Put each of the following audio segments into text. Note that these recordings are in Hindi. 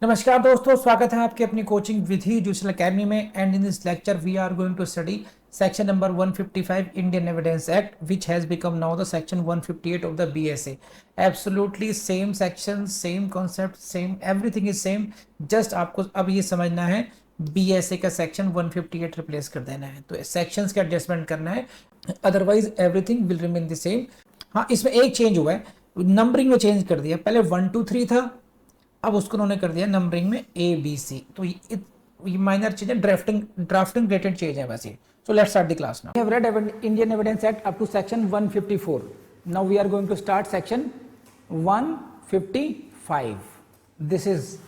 नमस्कार दोस्तों, स्वागत है आपके अपनी कोचिंग विधि डिजिटल अकेडमी में। And in this lecture we are going to study section number 155 Indian evidence act which has become now the section 158 of the BSA. Absolutely same section, same concept, same everything is same. Just आपको अब ये समझना है बीएसए का सेक्शन 158 रिप्लेस कर देना है, तो सेक्शंस का एडजस्टमेंट करना है, otherwise everything will remain the same. हाँ, इसमें एक चेंज हुआ है, नंबरिंग में चेंज कर दिया। पहले 1 2 3 था, अब उसको उन्होंने कर दिया नंबरिंग में ए बी सी। तो ये माइनर चीज है, ड्राफ्टिंग रिलेटेड चेंज है बस ये। So let's start the class now. We have read Indian evidence act up to section 154। Now we are going to start section 155। This is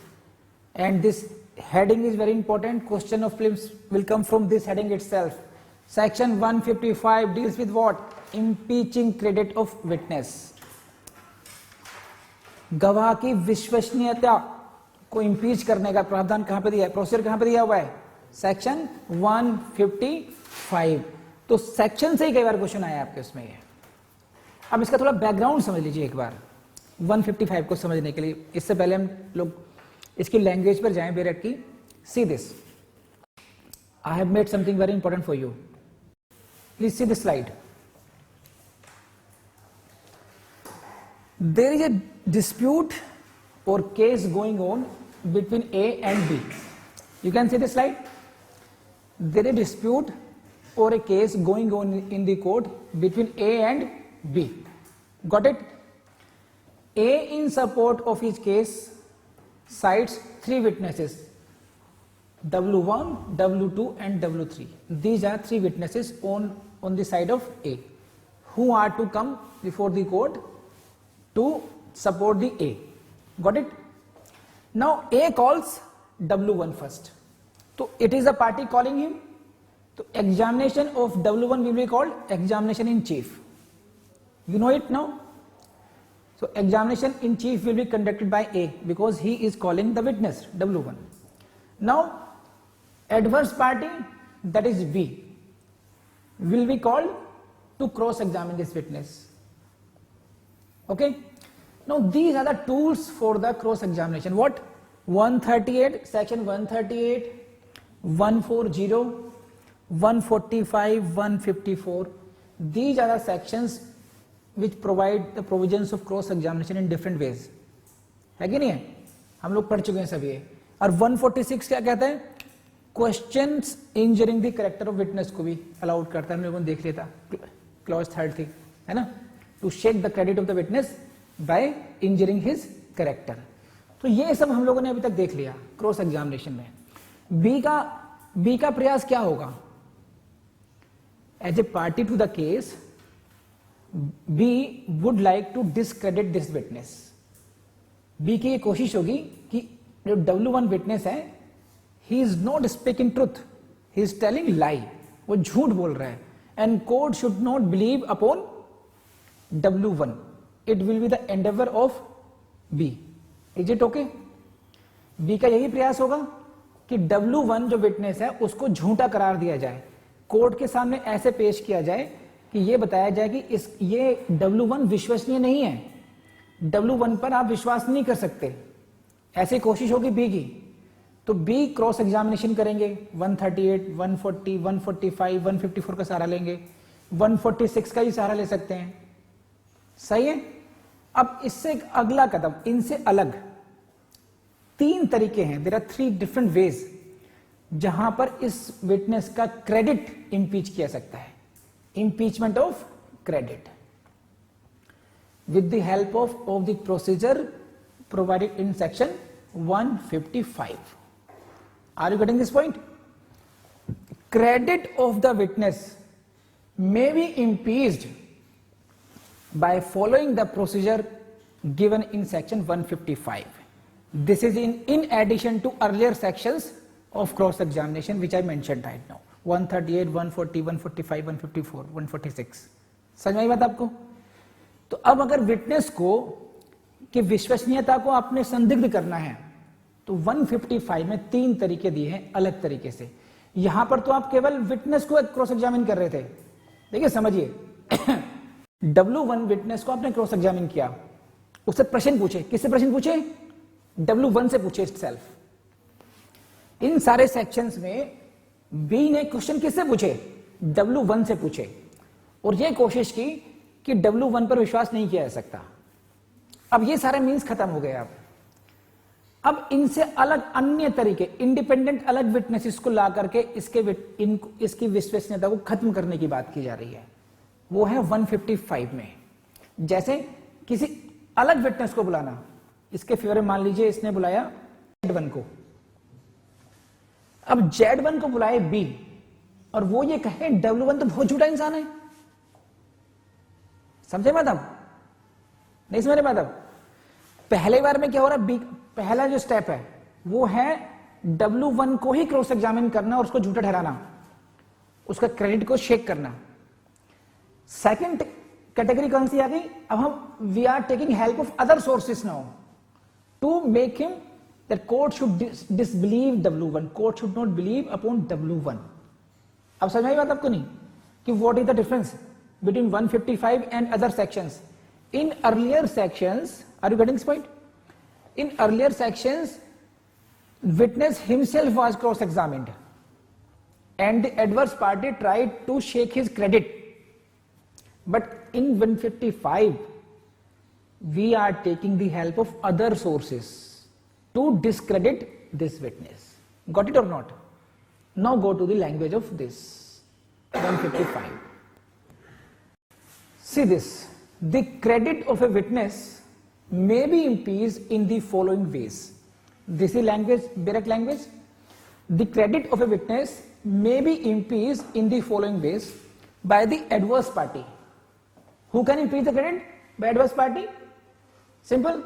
and this heading is very important. Question of prelims will come from this heading itself. Section 155 deals with what? Impeaching credit of witness. गवाह की विश्वसनीयता को इम्पीच करने का प्रावधान कहां पे दिया है, प्रोसीजर कहां पे दिया हुआ है? सेक्शन 155। तो सेक्शन से ही कई बार क्वेश्चन आया आपके उसमें ये। अब इसका थोड़ा बैकग्राउंड समझ लीजिए एक बार 155 को समझने के लिए। इससे पहले हम लोग इसकी लैंग्वेज पर जाएं बेरेट की। See this, I have made something very important for you. Please see this slide. There is a dispute or case going on between A and B. You can see the slide. There is a dispute or a case going on in the court between A and B. Got it? A in support of his case cites 3 witnesses, W1, W2 and W3. These are 3 witnesses on the side of A who are to come before the court to support the A. Got it? Now A calls W1 first. So it is a party calling him. So examination of W1 will be called examination in chief. You know it now? So examination in chief will be conducted by A because he is calling the witness W1. Now adverse party, that is B, will be called to cross examine this witness. Okay, now these are the tools for the cross examination. What? 138, section 138, 140, 145, 154. These are the sections which provide the provisions of cross examination in different ways. है कि नहीं है? हम लोग पढ़ चुके हैं सब ये। और 146 क्या कहता है? Questions injuring the character of witness को भी अलाउड करता है। हम लोगों ने देख लिया था, क्लॉज 3 थी, है ना? To shake the credit of the witness by injuring his character. तो ये सब हम लोगों ने अभी तक देख लिया क्रॉस एग्जामिनेशन में। बी का प्रयास क्या होगा? As a party to the case, B would like to discredit this witness. B की ये कोशिश होगी कि जो W1 विटनेस है, he is not speaking truth, he is telling lie, वो झूठ बोल रहा है। And court should not believe upon W1. It will be the endeavor of B. Is it okay? B का यही प्रयास होगा कि W1 जो विटनेस है उसको झूठा करार दिया जाए, कोर्ट के सामने ऐसे पेश किया जाए कि ये बताया जाए कि ये W1 विश्वसनीय नहीं है, W1 पर आप विश्वास नहीं कर सकते। ऐसी कोशिश होगी B की। तो B क्रॉस एग्जामिनेशन करेंगे, 138, 140, 145, 154 का सहारा लेंगे, 146 का ही सहारा ले सकते हैं। सही है? अब इससे एक अगला कदम, इनसे अलग 3 तरीके हैं। देयर आर 3 डिफरेंट वेज जहां पर इस विटनेस का क्रेडिट इंपीच किया सकता है। Impeachment of credit with the help of the procedure provided in section 155। Are you getting this point? Credit of the witness may be impeached by following the procedure given in section 155. This is in addition to earlier sections of cross examination which I mentioned right now, 138, 140, 145, 154, 146. समझ में आई बात आपको? तो अब अगर विटनेस को की विश्वसनीयता को आपने संदिग्ध करना है तो 155 में 3 तरीके दिए हैं अलग तरीके से। यहां पर तो आप केवल विटनेस को क्रॉस एग्जामिन कर रहे थे। देखिए समझिए, W1 विटनेस को आपने क्रॉस एग्जामिन किया, उससे प्रश्न पूछे। किससे प्रश्न पूछे? W1 से पूछे सेल्फ। इन सारे सेक्शंस में बी ने क्वेश्चन किससे पूछे? W1 से पूछे, और ये कोशिश की कि W1 पर विश्वास नहीं किया जा सकता। अब ये सारे मीन्स खत्म हो गए। अब इनसे अलग अन्य तरीके, इंडिपेंडेंट अलग विटनेसेस को ला करके इसकी विश्वसनीयता को खत्म करने की बात की जा रही है। वो है 155 में। जैसे किसी अलग विटनेस को बुलाना, इसके फेवर में मान लीजिए इसने बुलाया Z1 को। अब Z1 को बुलाए B, और वो ये कहे W1 तो बहुत झूठा इंसान है। समझे बात? अब नहीं समझ बात? अब पहले बार में क्या हो रहा है? पहला जो स्टेप है वो है W1 को ही क्रॉस एग्जामिन करना और उसको झूठा ठहराना, उसका क्रेडिट को शेक करना। सेकंड कैटेगरी कौन सी आ गई? अब हम we are taking help of other sources now to make him that court should disbelieve W1, court should not believe upon W1। अब समझ आई बात आपको? नहीं कि what is the difference between 155 and other sections. In earlier sections, are you getting this point? In earlier sections, witness himself was cross-examined and the adverse party tried to shake his credit. But in 155, we are taking the help of other sources to discredit this witness. Got it or not? Now go to the language of this 155. See this, the credit of a witness may be impeached in the following ways. This is language, direct language. The credit of a witness may be impeached in the following ways by the adverse party. Who can impeach the credit? By adverse party? Simple.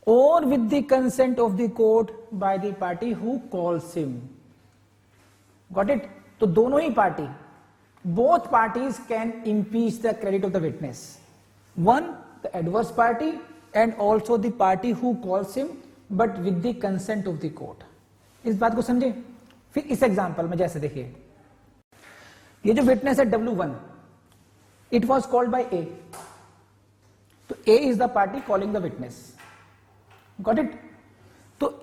Or with the consent of the court by the party who calls him. Got it? तो दोनों ही party, both parties can impeach the credit of the witness. One, the adverse party, and also the party who calls him, but with the consent of the court. इस बात को समझे? फिर इस एग्जांपल में जैसे देखिए, ये जो विटनेस है W1, it was called by A. तो A is the party calling the witness. Got it? तो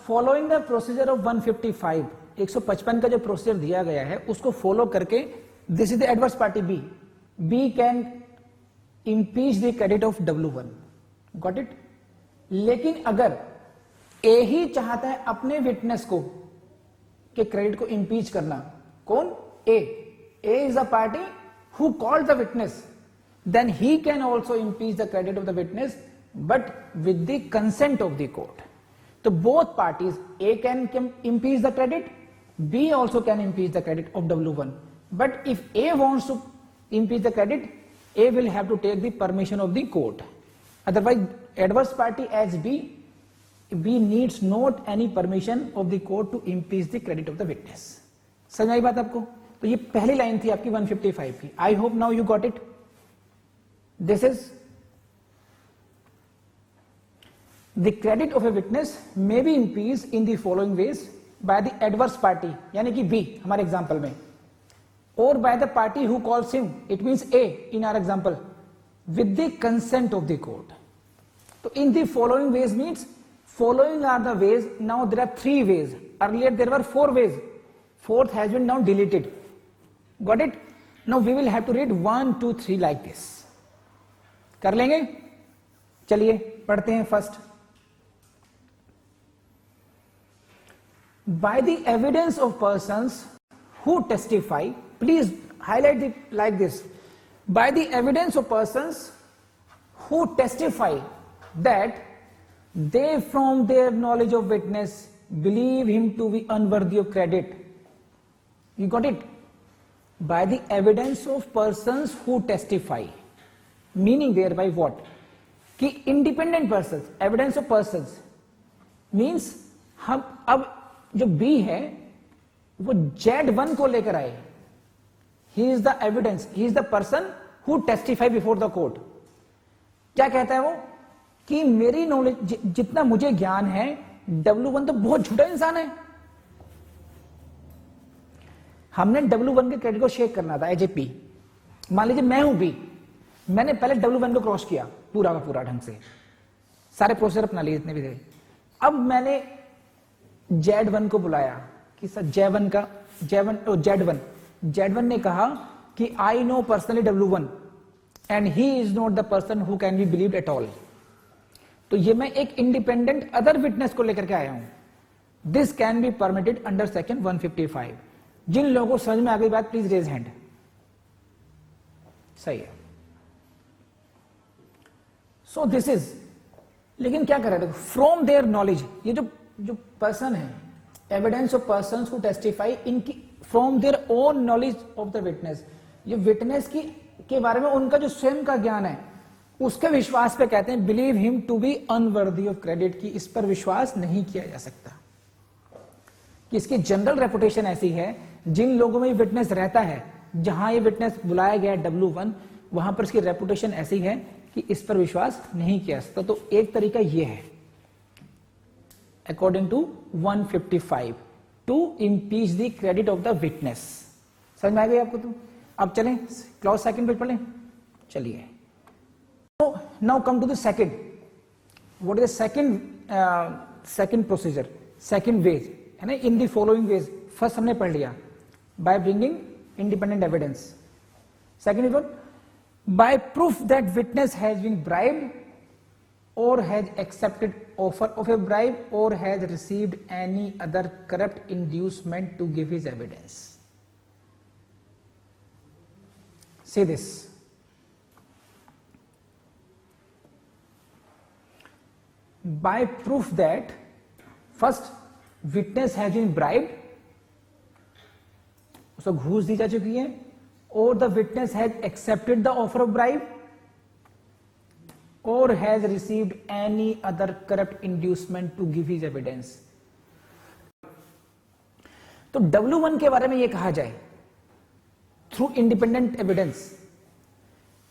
following the procedure of 155, 155 का जो प्रोसीजर दिया गया है उसको फॉलो करके this is the adverse party B can impeach the credit of W1. Got it? लेकिन अगर ए ही चाहता है अपने विटनेस को के क्रेडिट को इंपीच करना, कौन? A is the party who called the witness, then he can also impeach the credit of the witness but with the consent of the court. तो both parties, A can impeach the credit, B also can impeach the credit of W1. But if A wants to impeach the credit, A will have to take the permission of the court. Otherwise, adverse party as B needs not any permission of the court to impeach the credit of the witness. समझ आई बात आपको? तो ये पहली लाइन थी आपकी 155 की. I hope now you got it. This is the credit of a witness may be impeached in the following ways by the adverse party, यानी कि B हमारे एग्जाम्पल में, or by the party who calls him, it means A in our example, with the consent of the court. So in the following ways means following are the ways. Now there are 3 ways. Earlier there were 4 ways. 4th has been now deleted. Got it? Now we will have to read 1, 2, 3 like this. कर लेंगे? चलिए पढ़ते हैं. First, by the evidence of persons who testify, please highlight it like this, by the evidence of persons who testify that they from their knowledge of witness believe him to be unworthy of credit. You got it? By the evidence of persons who testify, meaning thereby what? कि independent persons, evidence of persons means हम अब जो B है वो Z1 को लेकर आए. He is the evidence, he is the person who testify before the court. क्या कहता है वो? कि मेरी नॉलेज, जितना मुझे ज्ञान है, W1 तो बहुत झूठा इंसान है. हमने W1 के क्रेडिट को शेक करना था एज ए P. मान लीजिए मैं हूं B, मैंने पहले W1 को क्रॉस किया पूरा का पूरा ढंग से, सारे प्रोसेसर अपना लिए जितने भी थे. अब मैंने Z1 को बुलाया कि सर Z1 ने कहा कि I know personally W1 and he is not the person who can be believed at all. तो ये मैं एक इंडिपेंडेंट अदर विटनेस को लेकर के आया हूं। This can be permitted under section 155। जिन लोगों को समझ में आ गई बात प्लीज रेज हैंड। सही है। सो दिस इज, लेकिन क्या कर रहे थे, फ्रॉम देयर नॉलेज, ये जो पर्सन है, evidence of person who testify इनकी from their own knowledge of the witness, ये विटनेस की के बारे में उनका जो स्वयं का ज्ञान है उसके विश्वास पे कहते हैं believe him to be unworthy of credit, की इस पर विश्वास नहीं किया जा सकता, कि इसकी जनरल रेपुटेशन ऐसी है, जिन लोगों में विटनेस रहता है, जहां ये विटनेस बुलाया गया W1, वहां पर इसकी रेपुटेशन ऐसी है कि इस पर विश्वास नहीं किया जा सकता। तो एक तरीका ये है according to 155 to impeach the credit of the witness. समझ में आ गई आपको? तो अब चलें क्लॉज सेकंड पेज पढ़ें। चलिए, तो now come to the second, what is the second procedure, second ways है ना, in the following ways. First हमने पढ़ लिया by bringing independent evidence, second is what, by proof that witness has been bribed or has accepted offer of a bribe or has received any other corrupt inducement to give his evidence. Say this. By proof that first witness has been bribed, उसको घूस दी जा चुकी है, or the witness has accepted the offer of bribe, or has received any other corrupt inducement to give his evidence. तो W1 के बारे में यह कहा जाए थ्रू इंडिपेंडेंट एविडेंस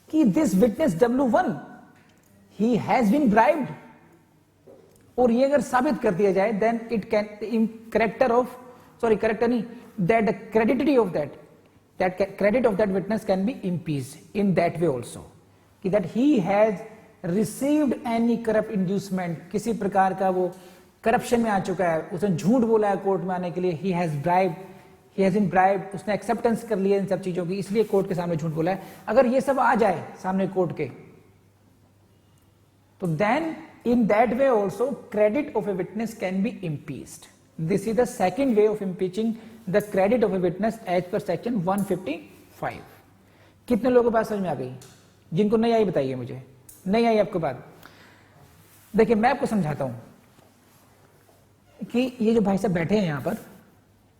कि this witness W1 he has been bribed, और ये अगर साबित कर दिया जाए देन इट कैन करेक्टर नहीं, that credibility of that credit of that witness can be impeached in that way also, कि that he has received any corrupt inducement, किसी प्रकार का वो करप्शन में आ चुका है, उसने झूठ बोला है कोर्ट में आने के लिए, ही हैज बीन ब्राइब्ड, उसने एक्सेप्टेंस कर लिया इन सब चीजों की, इसलिए कोर्ट के सामने झूठ बोला है। अगर ये सब आ जाए सामने कोर्ट के, तो then in that way also credit of a witness can be impeached. This is the second way of impeaching the credit of a witness as per section 155। कितने लोगों के पास समझ में आ गई? जिनको नहीं आई बताइए मुझे, नहीं आई आपको बात? देखिए मैं आपको समझाता हूं कि ये जो भाई साहब बैठे हैं यहां पर,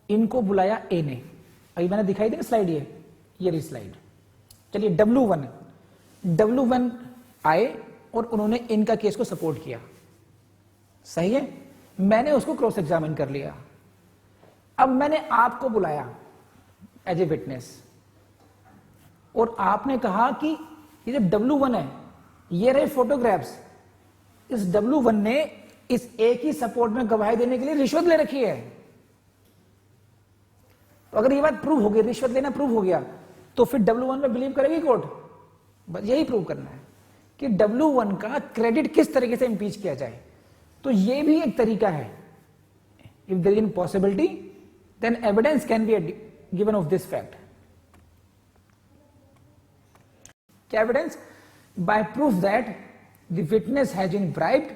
इनको बुलाया ए ने, अभी मैंने दिखाई दी ना स्लाइड, ये रही स्लाइड। चलिए W1 आए और उन्होंने इनका केस को सपोर्ट किया, सही है, मैंने उसको क्रॉस एग्जामिन कर लिया। अब मैंने आपको बुलाया एज ए विटनेस और आपने कहा कि ये जो W1 है, ये रहे फोटोग्राफ्स, इस W1 ने इस ए की सपोर्ट में गवाही देने के लिए रिश्वत ले रखी है। तो अगर ये बात प्रूव हो गई, रिश्वत लेना प्रूव हो गया, तो फिर W1 में बिलीव करेगी कोर्ट? बस यही प्रूव करना है कि W1 का क्रेडिट किस तरीके से इंपीच किया जाए। तो ये भी एक तरीका है। If there is possibility then evidence can be given of this fact. क्या evidence? By proof that the witness has been bribed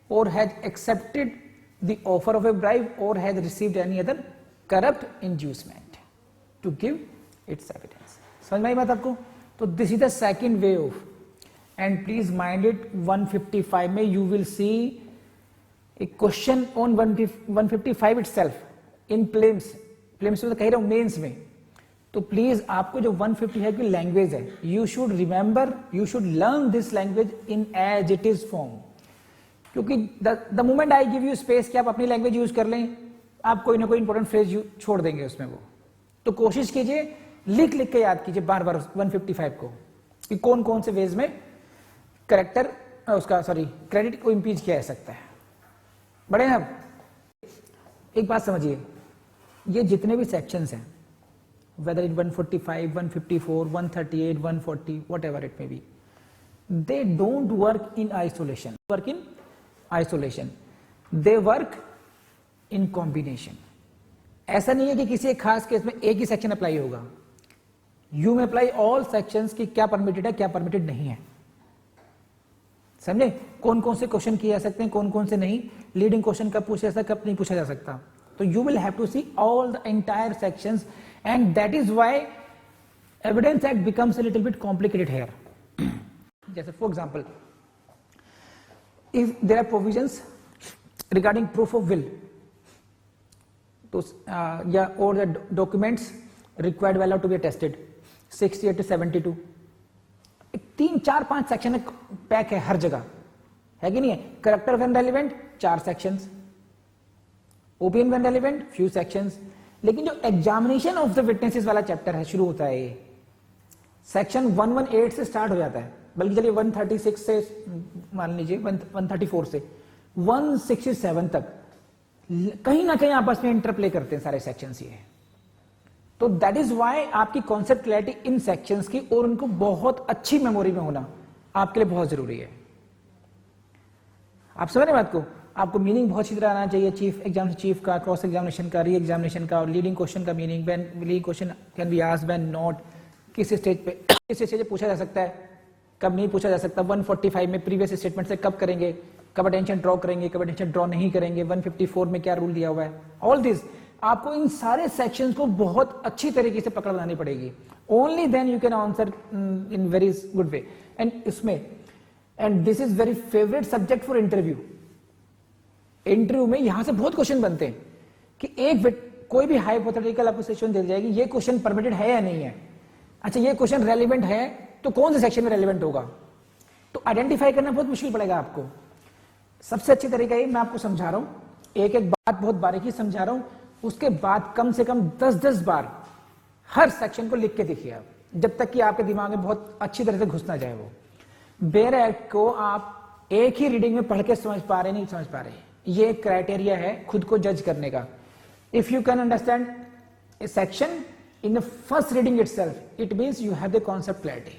or has accepted the offer of a bribe or has received any other corrupt inducement to give its evidence. समझ में आई बात आपको? तो this is the second way of, and please mind it, 155 में you will see a question on 155 itself in prelims में तो कह रहा हूं मेंस में। तो प्लीज आपको जो 155 की लैंग्वेज है, you should remember, you should learn this language in as it is form, क्योंकि the moment I give you space कि आप अपनी लैंग्वेज यूज कर लें, आप कोई ना कोई इंपॉर्टेंट फ्रेज छोड़ देंगे उसमें। वो तो कोशिश कीजिए लिख के याद कीजिए बार बार 155 को कि कौन कौन से वेज में क्रेडिट को इंपीच किया जा सकता है। बड़े हैं अब एक बात समझिए, ये जितने भी सेक्शंस हैं, whether in 145, 154, 138, 140, whatever it may be, they don't work in isolation. They work in combination. ऐसा नहीं है कि किसी एक खास केस में एक ही सेक्शन अप्लाई होगा, यू में अप्लाई ऑल सेक्शंस की क्या परमिटेड है क्या परमिटेड नहीं है। समझे? कौन कौन से क्वेश्चन किए जा सकते हैं, कौन कौन से नहीं, लीडिंग क्वेश्चन कब पूछा जा सकता, कब नहीं पूछा जा सकता। तो you will have to see all the entire sections and that is why evidence act becomes a little bit complicated here. जैसे for example, if there are provisions regarding proof of will, तो या और the documents required well to be tested 68 to 72, 3-4-5 section pack है हर जगह, है कि नहीं है। Character when relevant 4 sections, opinion when relevant few sections. लेकिन जो एग्जामिनेशन ऑफ द विटनेसेस वाला चैप्टर है शुरू होता है, ये सेक्शन 118 से स्टार्ट हो जाता है, बल्कि चलिए 136 से मान लीजिए 134 से 167 तक कहीं ना कहीं आपस में इंटरप्ले करते हैं सारे सेक्शंस ये। तो दैट इज व्हाई आपकी कॉन्सेप्ट क्लैरिटी इन सेक्शंस की और उनको बहुत अच्छी मेमोरी में होना आपके लिए बहुत जरूरी है। आप समझ रहे बात को? आपको मीनिंग बहुत अच्छी तरह आना चाहिए, चीफ एग्जाम चीफ का, क्रॉस एग्जामिनेशन का, री एग्जामिनेशन का, और लीडिंग क्वेश्चन का meaning, when leading question can be asked, when not, किस स्टेज पे पूछा जा सकता है, कब नहीं पूछा जा सकता। 145 में प्रीवियस स्टेटमेंट से कब करेंगे, कब अटेंशन ड्रॉ करेंगे, कब अटेंशन ड्रॉ नहीं करेंगे, 154 में क्या रूल दिया हुआ है। ऑल दिस आपको इन सारे सेक्शंस को बहुत अच्छी तरीके से पकड़ बनानी पड़ेगी। Only then you can answer in very good way. And इसमें, and this is very favourite subject for interview. Interview में यहां से बहुत क्वेश्चन बनते हैं कि एक कोई भी हाइपोथेटिकल आपको सिचुएशन दे जाएगी, ये क्वेश्चन परमिटेड है या नहीं है। अच्छा, ये क्वेश्चन रेलिवेंट है तो कौन से सेक्शन में रेलिवेंट होगा, तो आइडेंटिफाई करना बहुत मुश्किल पड़ेगा आपको। सबसे अच्छी तरीका ये मैं आपको समझा रहा हूं, एक एक बात बहुत बारीकी समझा रहा हूं, उसके बाद कम से कम 10-10 बार हर सेक्शन को लिख के देखिए आप, जब तक कि आपके दिमाग में बहुत अच्छी तरह से घुस ना जाए। वो बेयर एक्ट को आप एक ही रीडिंग में पढ़ के समझ पा रहे नहीं समझ पा रहे, ये क्राइटेरिया है खुद को जज करने का। If you can understand A section in the first reading itself, it means you have the concept clarity.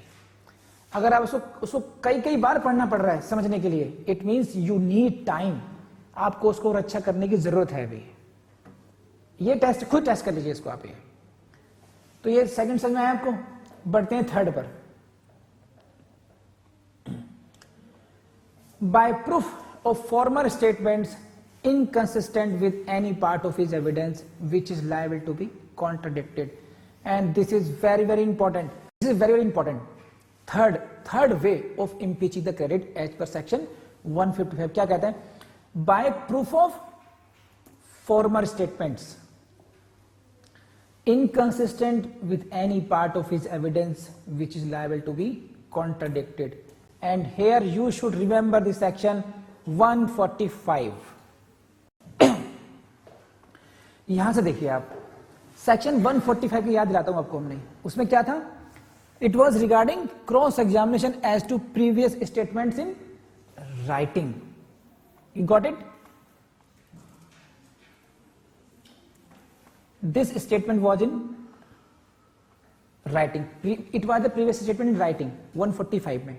अगर आप उसको कई कई बार पढ़ना पड़ रहा है समझने के लिए, it means you need time, आपको उसको और अच्छा करने की जरूरत है अभी। ये टेस्ट खुद टेस्ट कर लीजिए इसको आप। ये तो ये सेकंड समझ में आया आपको। बढ़ते हैं थर्ड पर। By proof of former statements inconsistent with any part of his evidence which is liable to be contradicted, and this is very very important, this is very very important. Third way of impeaching the credit as per section 155 क्या कहता है? बाय प्रूफ ऑफ फॉर्मर स्टेटमेंट्स inconsistent with any part of his evidence which is liable to be contradicted, and here you should remember the section 145। यहां से देखिए आप सेक्शन 145 की याद दिलाता हूं आपको। हमने उसमें क्या था? It was regarding cross examination as to previous statements in writing. You got it? This statement was in writing. It was the previous statement in writing 145 में।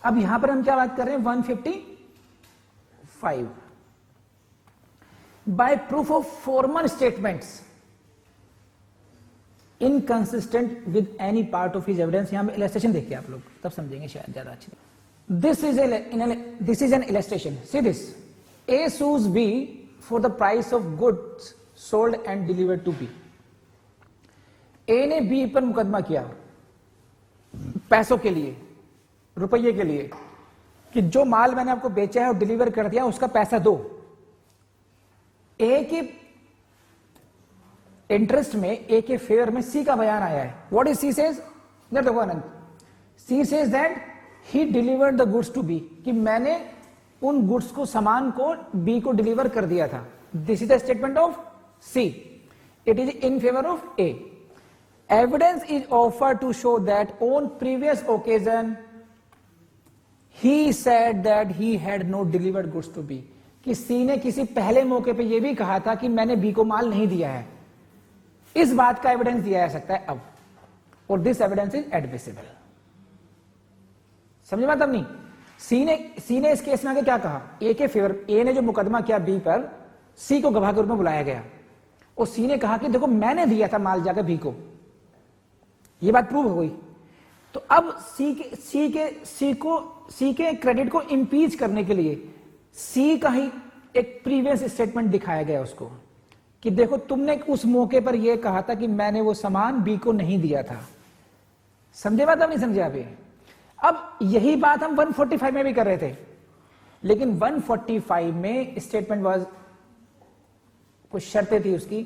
अब यहां पर हम क्या बात कर रहे हैं? 155। By proof of former statements inconsistent with any part of his evidence, यहां में illustration देखिए आप लोग, तब समझेंगे शायद ज्यादा अच्छी। This is an illustration. See this. A sues B for the price of goods sold and delivered to B. A ने B पर मुकदमा किया पैसों के लिए, रुपये के लिए, कि जो माल मैंने आपको बेचा है और डिलीवर कर दिया उसका पैसा दो। A के इंटरेस्ट में, A के फेवर में C का बयान आया है। What is C says? देखो Anand, C says that he delivered the goods to B, कि मैंने उन गुड्स को, सामान को B को डिलीवर कर दिया था। This is the statement of C. It is in favor of A. Evidence is offered to show that on previous occasion he said that he had not delivered goods to B. कि C ने किसी पहले मौके पे ये भी कहा था कि मैंने B को माल नहीं दिया है। इस बात का एविडेंस दिया जा सकता है अब, और दिस एविडेंस इज एडमिसिबल। समझे बात? अब नहीं सी ने इस केस में आगे क्या कहा, ए के फेवर, ए ने जो मुकदमा किया बी पर, सी को गवाह के रूप में बुलाया गया और सी ने कहा कि देखो मैंने दिया था माल जाकर बी को, ये बात प्रूव हो गई। तो अब सी के क्रेडिट को इंपीच करने के लिए सी का ही एक प्रीवियस स्टेटमेंट दिखाया गया उसको कि देखो तुमने उस मौके पर यह कहा था कि मैंने वो सामान बी को नहीं दिया था। समझे बात, अब नहीं समझे आप ये? अब यही बात हम 145 में भी कर रहे थे, लेकिन 145 में स्टेटमेंट वाज, कुछ शर्तें थी उसकी,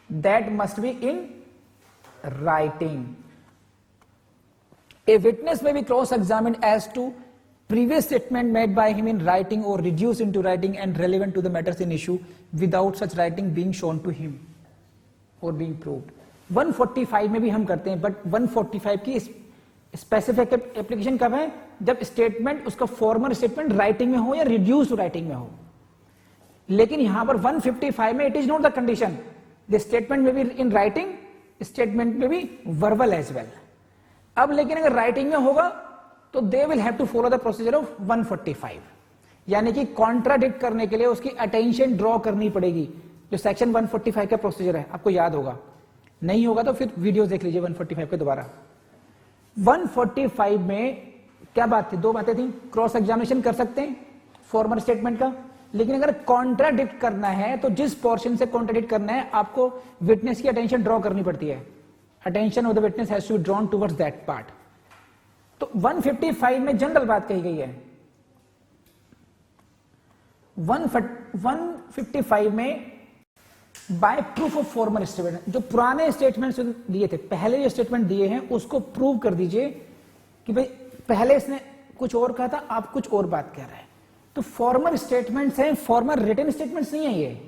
that must be in writing. A witness may be cross-examined as to previous statement made by him in writing or reduced into writing and relevant to the matters in issue without such writing being shown to him or being proved. 145 में भी हम करते हैं, बट 145 की स्पेसिफिक एप्लीकेशन कब है, जब स्टेटमेंट उसका फॉर्मल स्टेटमेंट राइटिंग में हो या रिड्यूस्ड राइटिंग में हो। लेकिन यहां पर 155 में it is not the condition, the statement में भी इन राइटिंग, स्टेटमेंट में भी वर्बल एज वेल। अब लेकिन अगर राइटिंग में होगा तो they will have to follow the procedure of 145, यानी कि कॉन्ट्राडिक्ट करने के लिए उसकी अटेंशन ड्रॉ करनी पड़ेगी, जो सेक्शन 145 का प्रोसीजर है, आपको याद होगा, नहीं होगा तो फिर वीडियोस देख लीजिए 145 के दोबारा। 145 में क्या बात थी, दो बातें थी, क्रॉस एग्जामिनेशन कर सकते हैं फॉर्मल स्टेटमेंट का, लेकिन अगर कॉन्ट्राडिक्ट करना है तो जिस पोर्शन से कॉन्ट्राडिक्ट करना है आपको विटनेस की अटेंशन ड्रॉ करनी पड़ती है, attention of the witness has to be drawn towards that part। तो 155 में जनरल बात कही गई है, 155 में by proof of formal statement, जो पुराने स्टेटमेंट्स दिए थे, पहले जो स्टेटमेंट दिए हैं उसको प्रूव कर दीजिए कि भाई पहले इसने कुछ और कहा था, आप कुछ और बात कह रहे हैं। तो फॉर्मल स्टेटमेंट्स हैं, फॉर्मल रिटन स्टेटमेंट्स नहीं है ये,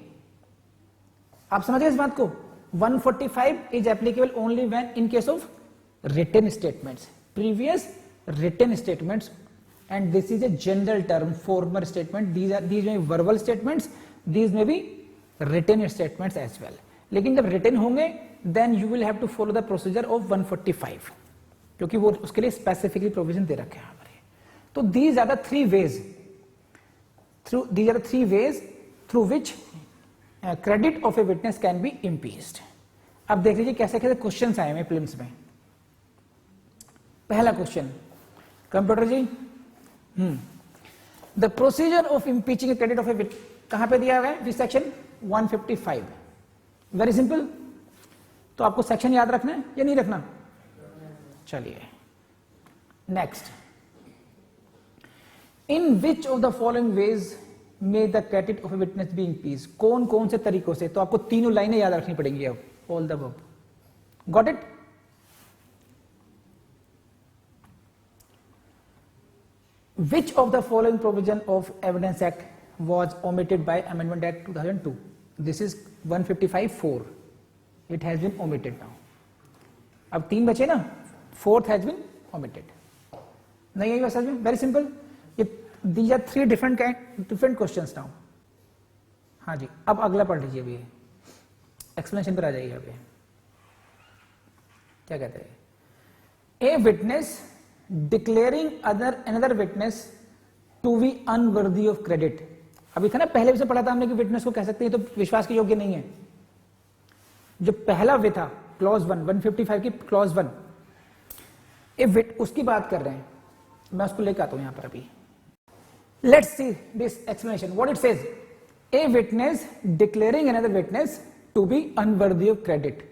आप समझिए इस बात को। 145 is applicable only when in case of written statements, previous written statements, and this is a general term, formal statement. These may be verbal statements, these may be written statements as well. लेकिन जब written होंगे then you will have to follow the procedure of 145, क्योंकि वो उसके लिए specifically provision दे रखे हैं हमारे। तो these are the three ways through which credit of a witness can be impeached. अब देख लीजिए कैसे कैसे क्वेश्चंस आए हैं प्रीलिम्स में। पहला question, computer ji, the procedure of impeaching credit of a witness कहां पे दिया हुआ है, विच सेक्शन, 155। वेरी सिंपल, तो आपको सेक्शन याद रखना है या नहीं रखना? चलिए next, in which of the following ways may the credit of a witness be impeached, कौन कौन से तरीकों से, तो आपको तीनों लाइनें याद रखनी पड़ेंगी अब, all the above, got it? Which of the following provision of Evidence Act was omitted by Amendment Act 2002? This is 155(4). It has been omitted now. अब तीन बचे ना, fourth has been omitted. नहीं है समझ में? Very simple. These are three different questions now. हाँ जी, अब अगला पढ़ लीजिए, अभी एक्सप्लेनेशन पर आ जाइए। अभी क्या कहते हैं, a witness declaring another witness to be unworthy of credit। अभी था ना, पहले भी से पढ़ा था हमने कि विटनेस को कह सकते हैं तो विश्वास के योग्य नहीं है। जो पहला वे था क्लॉज 155 की क्लॉज 1, उसकी बात कर रहे हैं, मैं उसको लेकर आता हूं यहां पर अभी। Let's see this explanation, what it says, a witness declaring another witness to be unworthy of credit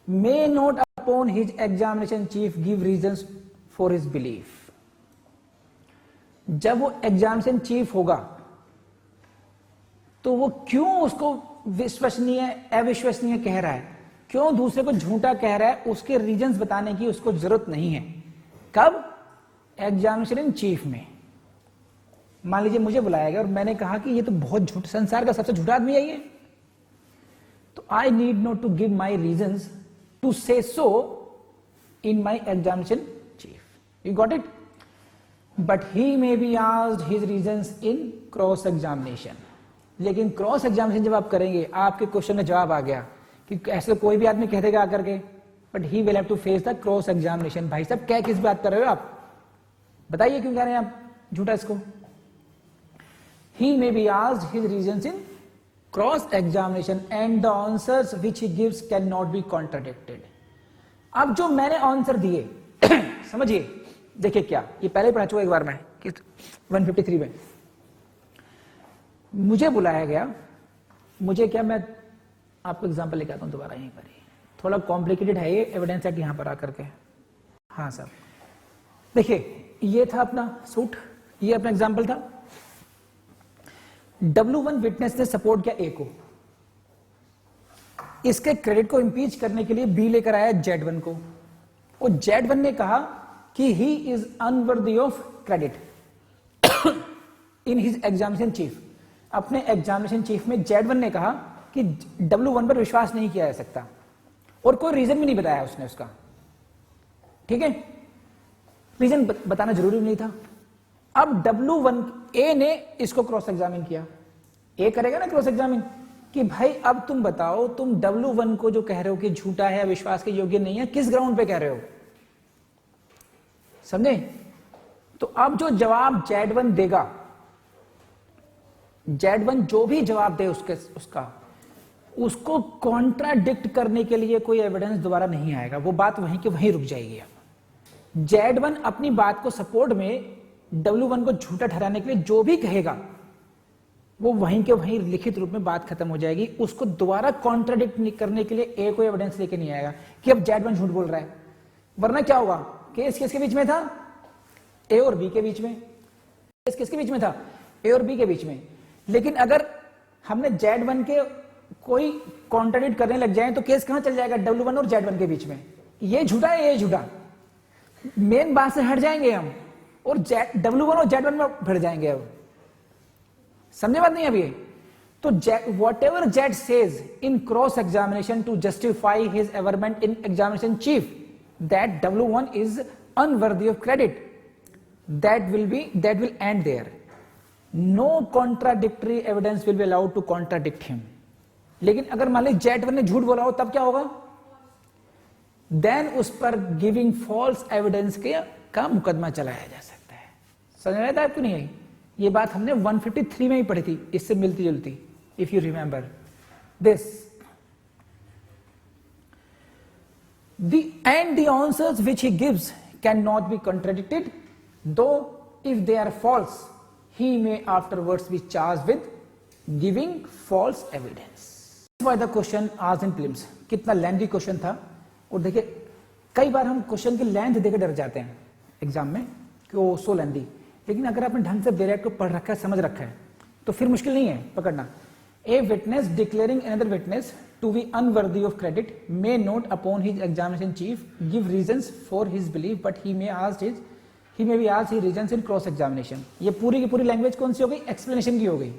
may not upon his examination chief give reasons for his belief। जब वो एग्जामिनेशन चीफ होगा तो वो क्यों उसको विश्वसनीय अविश्वसनीय कह रहा है, क्यों दूसरे को झूठा कह रहा है, उसके रीजंस बताने की उसको जरूरत नहीं है। कब? एग्जामिनेशन चीफ में। मान लीजिए मुझे बुलाया गया और मैंने कहा कि ये तो बहुत झूठ, संसार का सबसे झूठा आदमी है ये, तो I need not to give my reasons to say so in my examination chief, you got it? But he may be asked his reasons in cross examination। लेकिन क्रॉस एग्जामिनेशन जब आप करेंगे, आपके क्वेश्चन में जवाब आ गया कि ऐसे कोई भी आदमी कह देगा आकर के, but he will have to face the cross examination. भाई साहब क्या किस बात कर रहे हो आप, बताइए क्यों कह रहे हैं आप? झूठा इसको। He may be asked his reasons in cross examination and the answers which he gives can not be contradicted. अब जो मैंने आंसर दिए समझिए, देखिए क्या, ये पहले पढ़ा चुका एक बार मैं कि 153 में मुझे बुलाया गया, मुझे क्या, मैं आपको एग्जांपल लेके आता हूं दोबारा यहीं पर ही, थोड़ा कॉम्प्लिकेटेड है ये एविडेंस एक्ट यहां पर आकर के। हाँ सर, देखिए ये था अपना सूट, ये अपना एग्जांपल था। W1 विटनेस ने सपोर्ट किया A को, इसके क्रेडिट को इंपीच करने के लिए B लेकर आया Z1 को, और Z1 ने कहा कि he is unworthy of credit in his examination chief. अपने एग्जामिनेशन चीफ में Z1 ने कहा कि W1 पर विश्वास नहीं किया जा सकता, और कोई रीजन भी नहीं बताया उसने उसका, ठीक है, रीजन बताना जरूरी नहीं था। अब W1 A ने इसको क्रॉस एग्जामिन किया, A करेगा ना क्रॉस एग्जामिन कि भाई अब तुम बताओ, तुम W1 को जो कह रहे हो कि झूठा है, विश्वास के योग्य नहीं है, किस ग्राउंड पे कह रहे हो, समझे? तो अब जो जवाब Z1 देगा, Z1 जो भी जवाब दे उसको कॉन्ट्राडिक्ट करने के लिए कोई एविडेंस दोबारा नहीं आएगा, वो बात वहीं के वहीं रुक जाएगी। Z1 अपनी बात को सपोर्ट में W1 को झूठा ठहराने के लिए जो भी कहेगा वो वहीं के वहीं लिखित रूप में बात खत्म हो जाएगी, उसको दोबारा कॉन्ट्राडिक्ट करने के लिए A कोई एविडेंस लेके नहीं आएगा कि अब Z1 झूठ बोल रहा है। वरना क्या होगा, केस किसके बीच में था, A और B के बीच में, केस किसके बीच में था, A और B के बीच में। लेकिन अगर हमने Z1 के कोई कॉन्ट्राडिक्ट करने लग जाए तो केस कहां चल जाएगा, W1 और Z1 के बीच में, ये झूठा है ये झूठा, मेन बात से हट जाएंगे हम और W1 और Z1 में भिड़ जाएंगे। अब समझे बात नहीं अभी? तो whatever Z says in cross examination to justify his averment in examination chief that W1 is unworthy of credit, that will end there. No contradictory evidence will be allowed to contradict him. लेकिन अगर मान ली Z1 ने झूठ बोला हो तब क्या होगा, देन उस पर गिविंग फॉल्स एविडेंस का मुकदमा चलाया जा सकता है। समझ में आता है आपको नहीं आई? ये बात हमने 153 में ही पढ़ी थी, इससे मिलती जुलती, if you remember this. And the answers which he gives cannot be contradicted, though if they are false he may afterwards be charged with giving false evidence. Why the question asked in prelims, कितना लेंथी क्वेश्चन था। और देखिए कई बार हम क्वेश्चन की लेंथ देकर डर जाते हैं एग्जाम में कि वो सो लेंथी, लेकिन अगर आपने ढंग से बेरेट को पढ़ रखा है, समझ रखा है, तो फिर मुश्किल नहीं है पकड़ना। A witness declaring another witness to be unworthy of credit may not upon his examination chief give reasons for his belief, but he may be asked his reasons in cross examination. ये पूरी की पूरी लैंग्वेज कौन सी हो गई, एक्सप्लेनेशन की हो गई।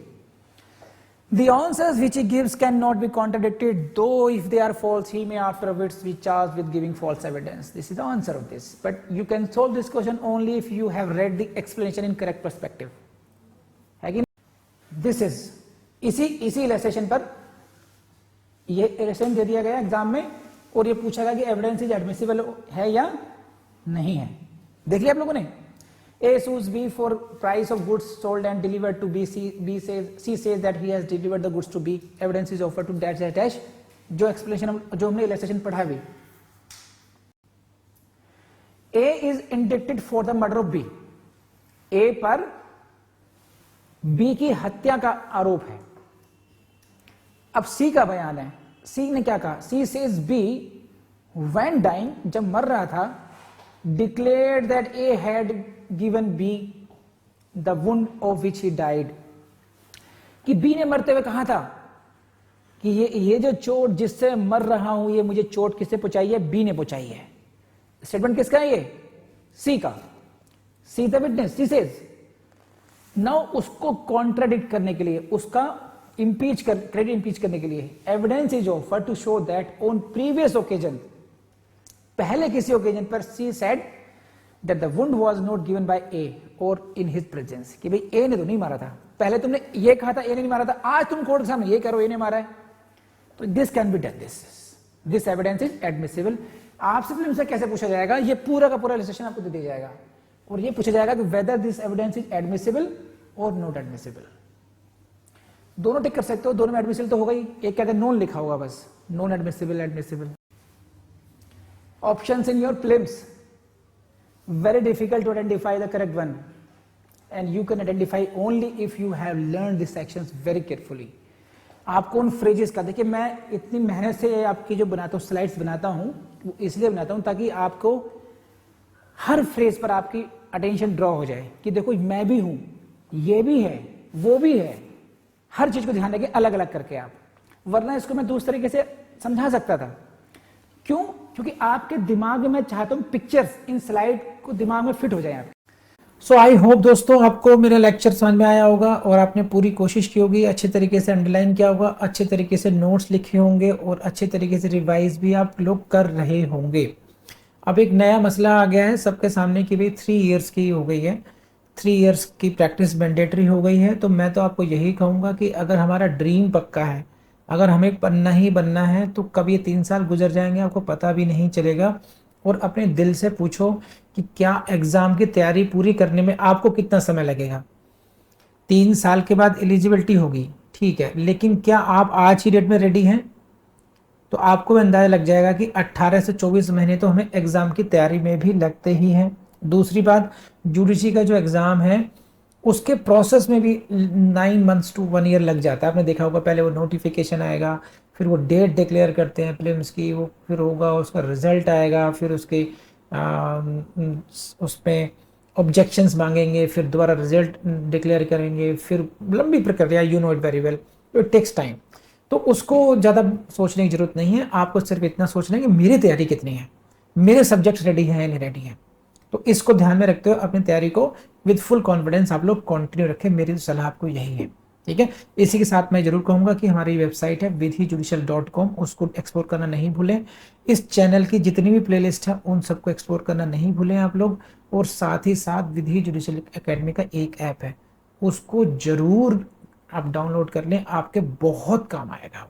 The answers which he gives cannot be contradicted, though if they are false he may afterwards be charged with giving false evidence. This is the answer of this, but you can solve this question only if you have read the explanation in correct perspective. है कि this is इसी इलस्ट्रेशन पर ये इलस्ट्रेशन दे दिया गया एग्जाम में और ये पूछा गया कि एविडेंस इज एडमिसिबल है या नहीं है। देख लिया आप लोगों ने। A sues B for price of goods sold and delivered to B. C says that he has delivered the goods to B. Evidence is offered to dash dash dash. जो एक्सप्लेनेशन जो हमने इलस्ट्रेशन पढ़ा भी। A is indicted for the murder of B. A पर B की हत्या का आरोप है। अब C का बयान है, C ने क्या कहा, C says B when dying, जब मर रहा था, declared that A had given B the wound of which he died, कि B ने मरते हुए कहा था कि ये जो चोट जिससे मर रहा हूं, ये मुझे चोट किससे पहुंचाई है, B ने पहुंचाई है। स्टेटमेंट किसका है ये, C का। C the witness, C says। नाउ उसको कॉन्ट्राडिक्ट करने के लिए, उसका क्रेडिट इंपीच करने के लिए evidence is offer to show that on previous occasion, पहले किसी ओकेजन पर C said that the wound was not given by A or in his presence, कि भाई A ने तो नहीं मारा था, पहले तुमने ये कहा था A ने नहीं मारा था, आज तुम कोर्ट के सामने ये कह रहे हो A ने मारा है, तो this can be done, this evidence is admissible. आपसे फिल्म से कैसे पूछा जाएगा, ये पूरा का पूरा इलस्ट्रेशन आपको दे दिया जाएगा और ये पूछा जाएगा कि whether this evidence is admissible और नॉट एडमिसिबल। दोनों टिक कर सकते हो, दोनों में एडमिसिबल तो होगा ही, एक कहते हैं नॉन लिखा होगा बस, non admissible, admissible. Options in your prelims, very difficult to identify the correct one, and you can identify only if you have learned these sections very carefully। आपको उन फ्रेजेस का, देखिए मैं इतनी मेहनत से आपकी जो बनाता हूँ स्लाइड्स बनाता हूँ वो इसलिए बनाता हूँ ताकि आपको हर फ्रेज पर आपकी अटेंशन ड्रॉ हो जाए कि देखो मैं भी हूँ, ये भी है, वो भी है, हर चीज को ध्यान रखिए अलग अलग करके आप, वरना इसको मैं दूसरे तरीके से समझा सकता था। क्यों? क्योंकि आपके दिमाग में मैं चाहता हूं पिक्चर्स इन स्लाइड को दिमाग में फिट हो जाए आपके। सो आई होप दोस्तों आपको मेरा लेक्चर समझ में आया होगा और आपने पूरी कोशिश की होगी, अच्छे तरीके से अंडरलाइन किया होगा, अच्छे तरीके से नोट्स लिखे होंगे और अच्छे तरीके से रिवाइज भी आप लोग कर रहे होंगे। अब एक नया मसला आ गया है सबके सामने कि भाई 3 इयर्स की हो गई है, 3 इयर्स की प्रैक्टिस मैंडेटरी हो गई है। तो मैं तो आपको यही कहूँगा कि अगर हमारा ड्रीम पक्का है, अगर हमें बनना ही बनना है, तो कब ये 3 साल गुजर जाएंगे आपको पता भी नहीं चलेगा। और अपने दिल से पूछो कि क्या एग्ज़ाम की तैयारी पूरी करने में आपको कितना समय लगेगा। 3 साल के बाद एलिजिबिलिटी होगी, ठीक है, लेकिन क्या आप आज ही डेट में रेडी हैं? तो आपको अंदाजा लग जाएगा कि 18 से 24 महीने तो हमें एग्ज़ाम की तैयारी में भी लगते ही हैं। दूसरी बात, यूजीसी का जो एग्ज़ाम है उसके प्रोसेस में भी 9 मंथ्स टू 1 ईयर लग जाता है। आपने देखा होगा, पहले वो नोटिफिकेशन आएगा, फिर वो डेट डिक्लेयर करते हैं प्रीलिम्स की, वो फिर होगा उसका रिजल्ट आएगा, फिर उसके उसमें ऑब्जेक्शंस मांगेंगे, फिर दोबारा रिजल्ट डिक्लेयर करेंगे, फिर लंबी प्रक्रिया, you know it very well, it takes time. तो उसको ज़्यादा सोचने की जरूरत नहीं है, आपको सिर्फ इतना सोचना है कि मेरी तैयारी कितनी है, मेरे सब्जेक्ट्स रेडी हैं या नहीं रेडी हैं। तो इसको ध्यान में रखते हुए अपनी तैयारी को विद फुल कॉन्फिडेंस आप लोग कंटिन्यू रखें, मेरी सलाह आपको यही है, ठीक है। इसी के साथ मैं जरूर कहूँगा कि हमारी वेबसाइट है vidhijudicial.com, उसको एक्सप्लोर करना नहीं भूलें। इस चैनल की जितनी भी प्लेलिस्ट है उन सबको एक्सप्लोर करना नहीं भूलें आप लोग। और साथ ही साथ विधि जुडिशियल एकेडमी का एक ऐप है, उसको जरूर आप डाउनलोड कर लें, आपके बहुत काम आएगा।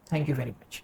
Thank you very much.